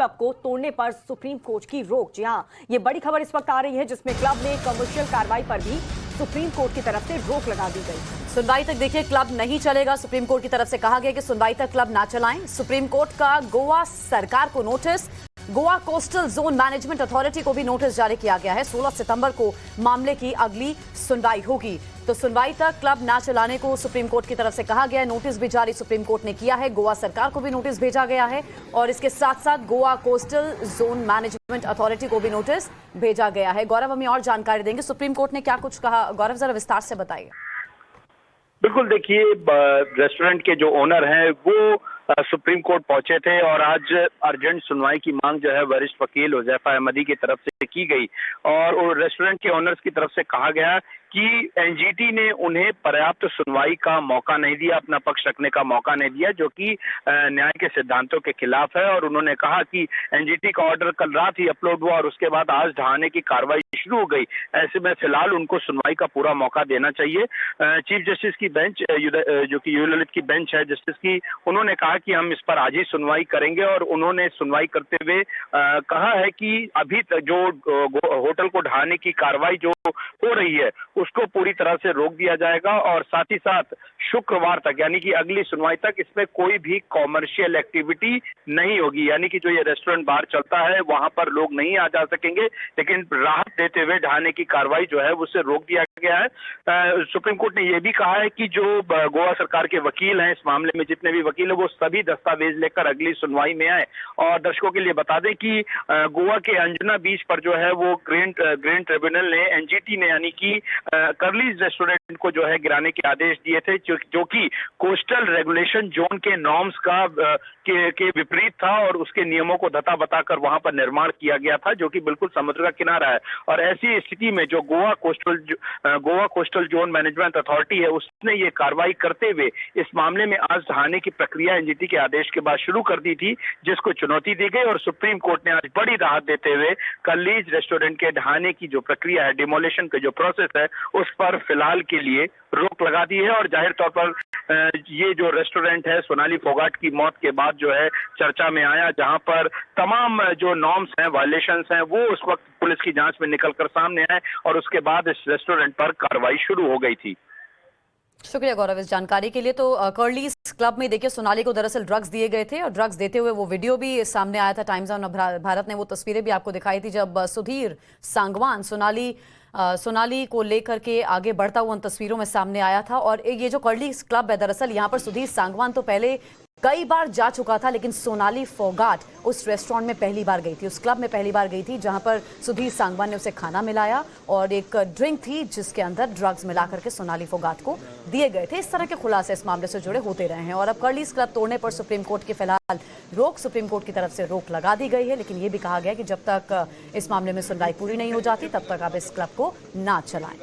Club को तोड़ने पर सुप्रीम कोर्ट की रोक। जी हां, ये बड़ी खबर इस वक्त आ रही है जिसमें क्लब में कमर्शियल कार्रवाई पर भी सुप्रीम कोर्ट की तरफ से रोक लगा दी गई। सुनवाई तक देखिए क्लब नहीं चलेगा। सुप्रीम कोर्ट की तरफ से कहा गया कि सुनवाई तक क्लब ना चलाएं। सुप्रीम कोर्ट का गोवा सरकार को notice, Goa coastal zone management authority को भी नोटिस जारी किया गया है। 16 सितंबर को मामले की अगली सुनवाई होगी। तो सुनवाई तक क्लब ना चलाने को सुप्रीम कोर्ट की तरफ से कहा गया है। नोटिस भी जारी सुप्रीम कोर्ट ने किया है। गोवा सरकार को भी नोटिस भेजा गया है और इसके साथ साथ Goa coastal zone management authority को भी नोटिस भेजा गया है। गौरव हमें और जानकारी देंगे, सुप्रीम कोर्ट ने क्या कुछ कहा? गौरव जरा विस्तार से बताइए। बिल्कुल, देखिए रेस्टोरेंट के जो ओनर हैं वो सुप्रीम कोर्ट पहुंचे थे और आज अर्जेंट सुनवाई की मांग जो है वरिष्ठ वकील हुजैफा अहमदी की तरफ से की गई और रेस्टोरेंट के ओनर्स की तरफ से कहा गया कि एनजीटी ने उन्हें पर्याप्त सुनवाई का मौका नहीं दिया, अपना पक्ष रखने का मौका नहीं दिया, जो कि न्याय के सिद्धांतों के खिलाफ है। और उन्होंने कहा कि एनजीटी का ऑर्डर कल रात ही अपलोड हुआ और उसके बाद आज ढहाने की कार्रवाई शुरू हो गई। ऐसे में फिलहाल उनको सुनवाई का पूरा मौका देना चाहिए। चीफ जस्टिस की बेंच जो कि यू ललित की बेंच है जस्टिस की, उन्होंने कहा कि हम इस पर आज ही सुनवाई करेंगे और उन्होंने सुनवाई करते हुए कहा है कि अभी तक जो होटल को ढहाने की कार्रवाई जो हो रही है उसको पूरी तरह से रोक दिया जाएगा और साथ ही साथ शुक्रवार तक यानी कि अगली सुनवाई तक इसमें कोई भी कॉमर्शियल एक्टिविटी नहीं होगी। यानी कि जो ये रेस्टोरेंट बार चलता है वहां पर लोग नहीं आ जा सकेंगे, लेकिन राहत देते हुए ढहाने की कार्रवाई जो है उसे रोक दिया गया है। सुप्रीम कोर्ट ने यह भी कहा है कि जो गोवा सरकार के वकील हैं, इस मामले में जितने भी वकील हैं वो सभी दस्तावेज लेकर अगली सुनवाई में आए। और दर्शकों के लिए बता दें कि गोवा के अंजुना बीच पर जो है वो ग्रैंड ट्रिब्यूनल ने एनजीटी ने यानी कि कर्लीज रेस्टोरेंट को जो है गिराने के आदेश दिए थे, जो कि कोस्टल रेगुलेशन जोन के नॉर्म्स के विपरीत था और उसके नियमों को धता बताकर वहां पर निर्माण किया गया था, जो कि बिल्कुल समुद्र का किनारा है। और ऐसी स्थिति में जो Goa coastal zone management authority है उसने ये कार्रवाई करते हुए इस मामले में आज ढहाने की प्रक्रिया एनजीटी के आदेश के बाद शुरू कर दी थी, जिसको चुनौती दी गई और सुप्रीम कोर्ट ने आज बड़ी राहत देते हुए कर्लीज रेस्टोरेंट के ढहाने की जो प्रक्रिया है, डिमोलिशन का जो प्रोसेस है, उस पर फिलहाल के लिए रोक लगा दी है। और जाहिर तौर पर ये जो रेस्टोरेंट है सोनाली फोगाट की मौत के बाद जो है चर्चा में आया, जहां पर तमाम जो नॉर्म्स हैं, वायलेशंस हैं, वो उस वक्त पुलिस की जांच में निकलकर सामने आए और उसके बाद इस रेस्टोरेंट पर कार्रवाई शुरू हो गई थी। शुक्रिया गौरव इस जानकारी के लिए। तो कर्लीज क्लब में देखिए सोनाली को दरअसल ड्रग्स दिए गए थे और ड्रग्स देते हुए वो वीडियो भी सामने आया था। टाइम्स ऑफ भारत ने वो तस्वीरें भी आपको दिखाई थी जब सुधीर सांगवान सोनाली को लेकर के आगे बढ़ता हुआ उन तस्वीरों में सामने आया था। और ये जो कर्लीज क्लब है दरअसल यहाँ पर सुधीर सांगवान तो पहले कई बार जा चुका था, लेकिन सोनाली फोगाट उस रेस्टोरेंट में पहली बार गई थी, उस क्लब में पहली बार गई थी जहां पर सुधीर सांगवान ने उसे खाना मिलाया और एक ड्रिंक थी जिसके अंदर ड्रग्स मिला करके सोनाली फोगाट को दिए गए थे। इस तरह के खुलासे इस मामले से जुड़े होते रहे हैं और अब कर्लीज क्लब तोड़ने पर सुप्रीम कोर्ट की फिलहाल सुप्रीम कोर्ट की तरफ से रोक लगा दी गई है, लेकिन यह भी कहा गया कि जब तक इस मामले में सुनवाई पूरी नहीं हो जाती तब तक आप इस क्लब को ना चलाएं।